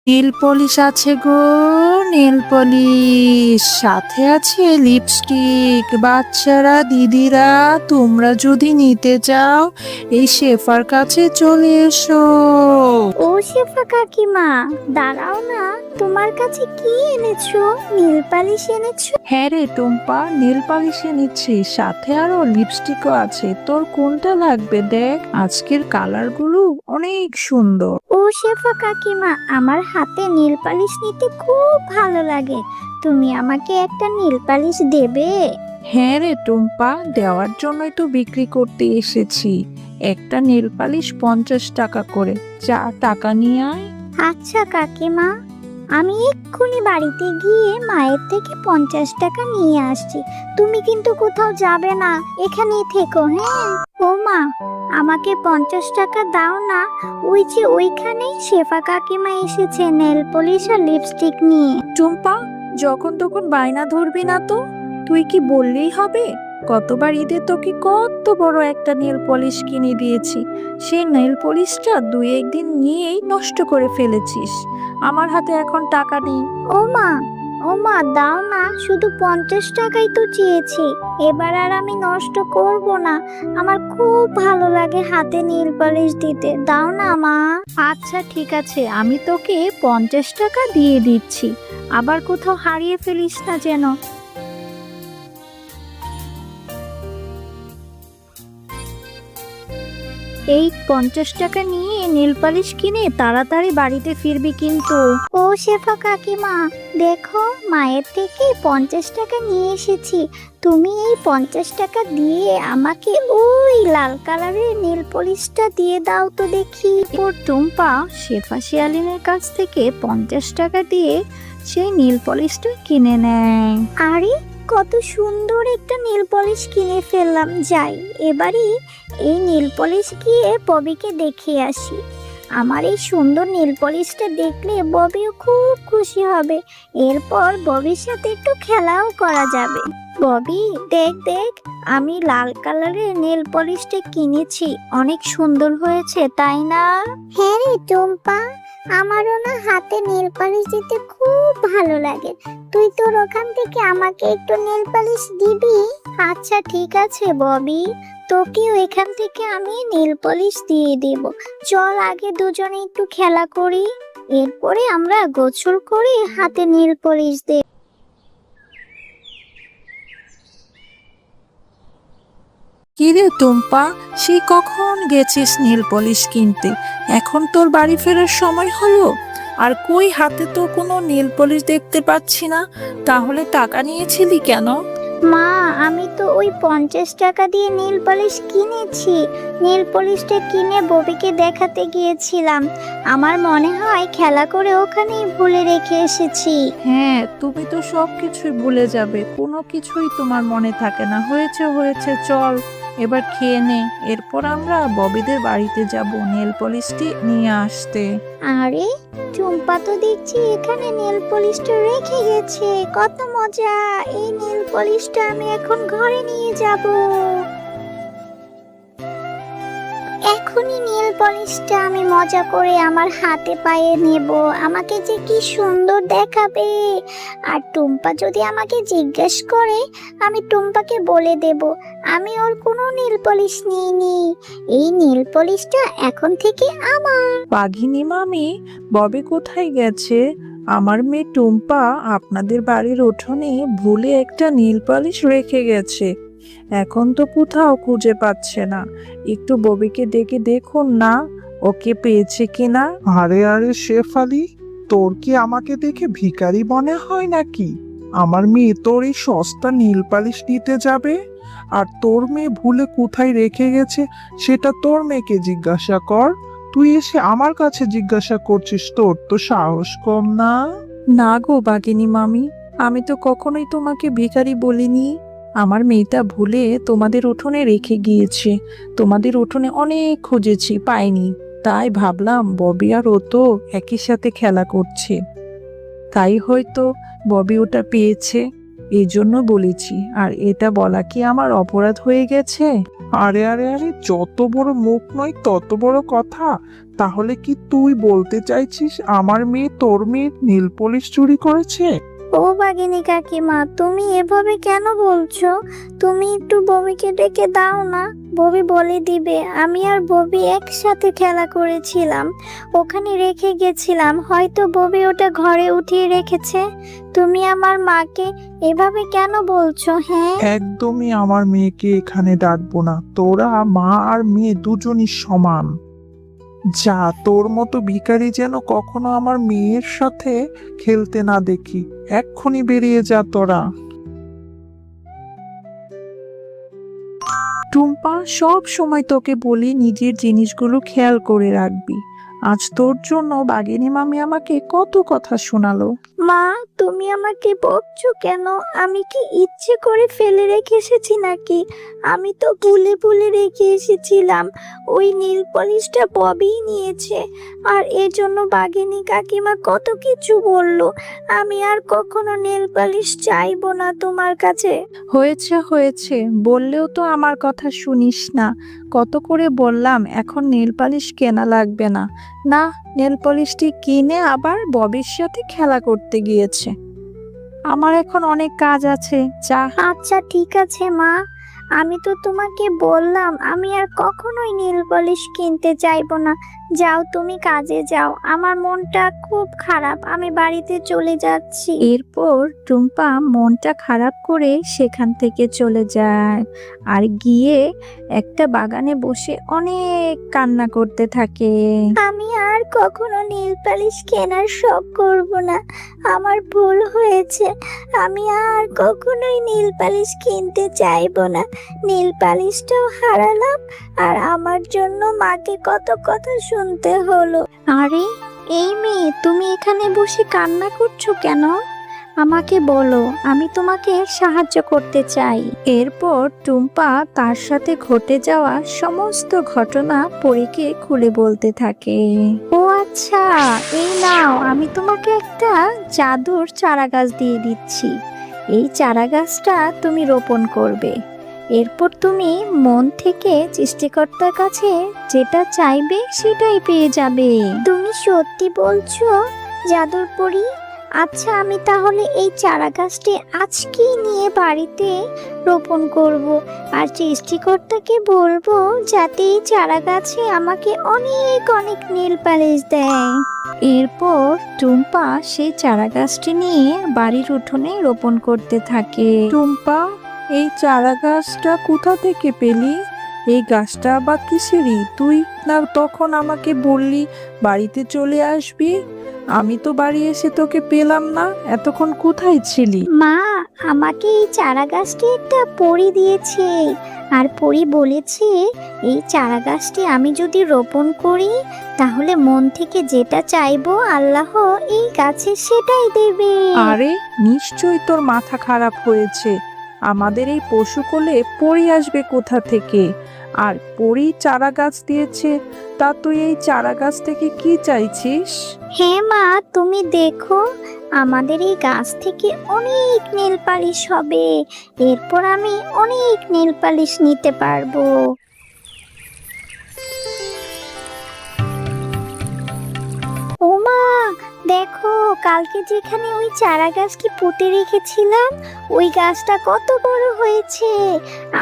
Nail polish আছে গো, nail polish সাথে আছে লিপস্টিক। বাচ্চারা, দিদিরা, তোমরা যদি নিতে চাও এই শেফার কাছে চলে এসো। ও শেফা কাকিমা, দাঁড়াও না, তোমার কাছে কি এনেছো? নীল পালিশ এনেছো? হ্যাঁ রে টুম্পা, নেল পালিশ এনেছি, সাথে আরো লিপস্টিকও আছে। তোর কোনটা লাগবে দেখ, আজকের কালারগুলো অনেক সুন্দর। ও শেফা কাকিমা, আমার হাতে নীল পালিশ নিতে খুব ভালো লাগে, তুমি আমাকে একটা নীল পালিশ দেবে? হ্যাঁ রে টুম্পা, দেওয়ার জন্যই তো বিক্রি করতে এসেছি। একটা নেল পালিশ 50 টাকা করে। যা, টাকা নিয়ে আয়। আচ্ছা কাকিমা, আমি এক্ষুনি বাড়িতে গিয়ে মায়ের থেকে 50 টাকা নিয়ে আসছি। তুমি কিন্তু কোথাও যাবে না, এখানেই থেকো, হ্যাঁ? ও মা, আমাকে 50 টাকা দাও না। ওই যে ওইখানেই শেফা কাকিমা এসেছে নেল পলিশ আর লিপস্টিক নিয়ে। টুম্পা, যখন তখন বায়না ধরবি না তো। তুই কি বললেই হবে? গতবার ঈদে তোকে কত বড় একটা নেল পলিশ কিনে দিয়েছি, সেই নেল পলিশটা দুই একদিন নিয়েই নষ্ট করে ফেলেছিস। আমার হাতে এখন টাকা নেই। ও মা, ও মা, দাও না, শুধু 50 টাকাই তো চেয়েছি। এবার আর আমি নষ্ট করব না, আমার খুব ভালো লাগে হাতে নীল পালিশ দিতে, দাও না মা। আচ্ছা ঠিক আছে, আমি তোকে 50 টাকা দিয়ে দিচ্ছি। আবার কোথাও হারিয়ে ফেলিস না যেন। এই 50 টাকা নিয়ে নেল পালিশ কিনে তাড়াতাড়ি বাড়িতে ফিরবি কিন্তু। ও শেফা কাকিমা, দেখো, মায়ের থেকে 50 টাকা নিয়ে এসেছি। তুমি এই 50 টাকা দিয়ে আমাকে ওই লাল কালারের নীল পলিশটা দিয়ে দাও তো দেখি। এরপর টুম্পা শেফা শিয়ালিনের কাছ থেকে 50 টাকা দিয়ে সেই নীল পলিশটা কিনে নেয়। আরে, কত সুন্দর একটা নীল পলিশ কিনে ফেললাম। যাই, এবারই এই নীল পলিশ গিয়ে ববিকে দেখিয়ে আসি। আমার এই সুন্দর নীল পলিশটা দেখলে ববিও খুব খুশি হবে। এরপর ববির সাথে একটু খেলাও করা যাবে। ববি, দেখ দেখ, আমি লাল কালারের নেল পলিশটা কিনেছি, অনেক সুন্দর হয়েছে, তাই না? হ্যাঁ রে টুম্পা, আমারও না হাতে নেল পালিশ দিতে খুব ভালো লাগে। তুই তোর ওখান থেকে আমাকে একটু নেল পালিশ দিবি? আচ্ছা ঠিক আছে ববি, তোকেও এখান থেকে আমি নেল পলিশ দিয়ে দেব। চল আগে দুজনে একটু খেলা করি, এরপরে আমরা গোসল করে হাতে নেল পলিশ দেব। কি রে টুম্পা, সেই কখন গেছিস নীল পলিশ কিনতে? এখন তোর বাড়ি ফেরার সময় হলো, আর কই হাতে তো কোনো নীল পলিশ দেখতে পাচ্ছি না। তাহলে টাকা নিয়েছিলি কেন? মা, আমি তো ওই 50 টাকা দিয়ে নেল পলিশ কিনেছি। নেল পলিশটা কিনে ববিকে দেখাতে গিয়েছিলাম। আমার মনে হয় খেলা করে ওখানেই ভুলে রেখে এসেছি। হ্যাঁ, তুমি তো সব কিছুই ভুলে যাবে, কোনো কিছুই তোমার মনে থাকে না। হয়েছে হয়েছে, চল এবার খেয়ে নে, এরপর আমরা ববিদের বাড়িতে যাব নেল পলিশটি নিয়ে আসতে। আরে, টুম্পা তো দেখছি এখানে নেল পলিশটা রেখে গেছে, কত মজা! এই নেল পলিশটা আমি এখন ঘরে নিয়ে যাব। এখনই নেল পলিশটা আমি মজা করে আমার হাতে পায়ে নেব, আমাকে যে কি সুন্দর দেখাবে। আর টুম্পা যদি আমাকে জিজ্ঞেস করে, আমি টুম্পাকে বলে দেব আমি ওর কোনো নেল পলিশ নিইনি, এই নেল পলিশটা এখন থেকে আমার। বাঘিনী মামি, ববি কোথায় গেছে? আমার মেয়ে টুম্পা আপনাদের বাড়ির উঠোনে ভুলে একটা নীল পালিশ রেখে গেছে, এখন তো কোথাও খুঁজে পাচ্ছে না। একটু ববিকে ডেকে দেখুন না, ওকে পেয়েছে কিনা। আরে আরে শেফালি, তোর কি আমাকে দেখে ভিখারি মনে হয় নাকি? আমার মেয়ে তোর এই সস্তা নীল পালিশ নিতে যাবে, আর তোর মেয়ে ভুলে কোথায় রেখে গেছে সেটা তোর মেয়েকে জিজ্ঞাসা কর। তুই এসে আমার কাছে জিজ্ঞাসা করছিস, তোর তো সাহস কম না? না গো বাঘিনী মামি, আমি তো কখনোই তোমাকে ভিখারি বলিনি। আমার মেয়েটা ভুলে তোমাদের উঠোনে রেখে গিয়েছে, তোমাদের উঠোনে অনেক খুঁজেছি, পাইনি। তাই ভাবলাম ববি আর ও তো একই সাথে খেলা করছে, তাই হয়তো ববি ওটা পেয়েছে, এই জন্য বলেছি। আর এটা বলা কি আমার অপরাধ হয়ে গেছে? আরে আরে আরে, যত বড় মুখ নয় তত বড় কথা। তাহলে কি তুই বলতে চাইছিস আমার মেয়ে তোর মেয়ের নীল পলিশ চুরি করেছে? ও বাগিনী কাকিমা, তুমি এভাবে কেন বলছো? তুমি একটু ববিকে ডেকে দাও না, ববি বলে দিবে। আমি আর ববি একসাথে খেলা করেছিলাম, ওখানে রেখে গেছিলাম, হয়তো ববি ওটা ঘরে উঠিয়ে রেখেছে। তুমি আমার মাকে এভাবে কেন বলছো? হ্যাঁ, একদমই আমার মেয়েকে এখানে ডাকবো না। তোরা মা আর মেয়ে দুজনই সমান। যা, তোর মতো ভিখারি যেন কখনো আমার মেয়ের সাথে খেলতে না দেখি। এক্ষুনি বেরিয়ে যা তোরা। টুম্পা, সব সময় তোকে বলি নিজের জিনিসগুলো খেয়াল করে রাখবি। আজ তোর জন্য বাঘিনী মামি আমাকে কত কথা শোনালো। মা তুমি আমাকে বকছো কেন? আমি কি ইচ্ছে করে ফেলে রেখে এসেছি নাকি? আমি তো ভুলে ভুলে রেখে এসেছিলাম। ওই নীল পলিশটা ববিই নিয়েছে, আর এর জন্য বাঘিনী কাকিমা কত কিছু বললো। আমি আর কখনো নীল পলিশ চাইবো না তোমার কাছে। হয়েছে হয়েছে, বললেও তো আমার কথা শুনিস না। কত করে বললাম এখন নেল পালিশ কেনা লাগবে না। না, নেল পলিশটি কিনে আবার ববির সাথে খেলা করতে গিয়েছে। আমার এখন অনেক কাজ আছে, যা। আচ্ছা ঠিক আছে মা, আমি তো তোমাকে বললাম আমি আর কখনোই নীল পলিশ কিনতে চাইবো না। যাও, তুমি কাজে যাও, আমার মনটা খুব খারাপ, আমি বাড়িতে চলে যাচ্ছি। এরপর টুম্পা মনটা খারাপ করে সেখান থেকে চলে যায় আর গিয়ে একটা বাগানে বসে অনেক কান্না করতে থাকে। আমি আর কখনো নীল পালিশ কেনার শখ করব না, আমার ভুল হয়েছে। আমি আর কখনোই নীল পালিশ কিনতে চাইবো না। নীল পালিশটাও হারালাম, আর আমার জন্য মাকে কত কথা শুনতে হলো। আরে এই মেয়ে, তুমি এখানে বসে কান্না করছো কেন? আমাকে বলো, আমি তোমাকে সাহায্য করতে চাই। এরপর টুম্পা তার সাথে ঘটে যাওয়া সমস্ত ঘটনা পরীকে খুলে বলতে থাকে। ও আচ্ছা, এই নাও, আমি তোমাকে একটা জাদুর চারা গাছ দিয়ে দিচ্ছি। এই চারা গাছটা তুমি রোপণ করবে। এরপর তুমি মন থেকে সৃষ্টিকর্তার কাছে যেটা চাইবে সেটাই পেয়ে যাবে। তুমি সত্যি বলছো জাদুর পরী? আচ্ছা, আমি তাহলে এই চারা গাছটি আজকেই নিয়ে বাড়িতে রোপণ করব, আর সৃষ্টিকর্তাকে বলবো যাতে এই চারা গাছে আমাকে অনেক অনেক নীল পালিশ দেয়। এরপর টুম্পা সেই চারা গাছটি নিয়ে বাড়ির উঠোনে রোপণ করতে থাকে। টুম্পা, এই চারা গাছটা কোথা থেকে পেলি? এই গাছটা বা কিসেরই? তুই না তখন আমাকে বললি বাড়িতে চলে আসবি? আমি তো বাড়ি এসে তোকে পেলাম না। এতক্ষণ কোথায় ছিলি? মা, আমাকে এই চারা গাছটি একটা পরী দিয়েছে, আর পরী বলেছে এই চারা গাছটি আমি যদি রোপণ করি তাহলে মন থেকে যেটা চাইবো আল্লাহ এই গাছে সেটাই দেবে। আরে নিশ্চয়ই তোর মাথা খারাপ হয়েছে। আমাদের এই পশুকুলে পরী আসবে কোথা থেকে? আর পরী চারা গাছ দিয়েছে, তা তুই এই চারা গাছ থেকে কি চাইছিস? হ্যাঁ মা, তুমি দেখো, আমাদের এই গাছ থেকে অনেক নীল পালিশ হবে। এরপর আমি অনেক নীল পালিশ নিতে পারবো। ও মা, দেখো, কালকে যেখানে ওই চারা গাছটি পুঁতে রেখেছিলাম ওই গাছটা কত বড় হয়েছে,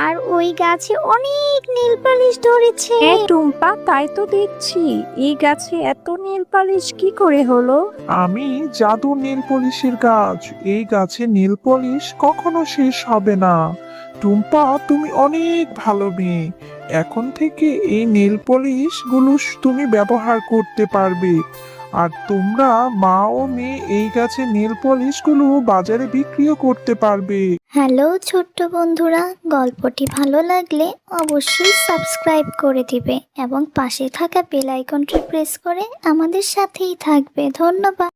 আর ওই গাছে অনেক নীল পালিশ ধরেছে। হ্যাঁ টুম্পা, তাই তো দেখছি। এই গাছে এত নীল পালিশ কি করে হলো? আমি জাদু নীল পলিশের গাছ। এই গাছে নীল পলিশ কখনো শেষ হবে না। টুম্পা, তুমি অনেক ভালো মেয়ে। এখন থেকে এই নীল পলিশ গুলো তুমি ব্যবহার করতে পারবে। আর তোমরা মা ও মেয়ে এই গাছে নীল পলিশ গুলো বাজারে বিক্রিও করতে পারবে। হ্যালো ছোট্ট বন্ধুরা, গল্পটি ভালো লাগলে অবশ্যই সাবস্ক্রাইব করে দিবে এবং পাশে থাকা বেল আইকনটি প্রেস করে আমাদের সাথেই থাকবে। ধন্যবাদ।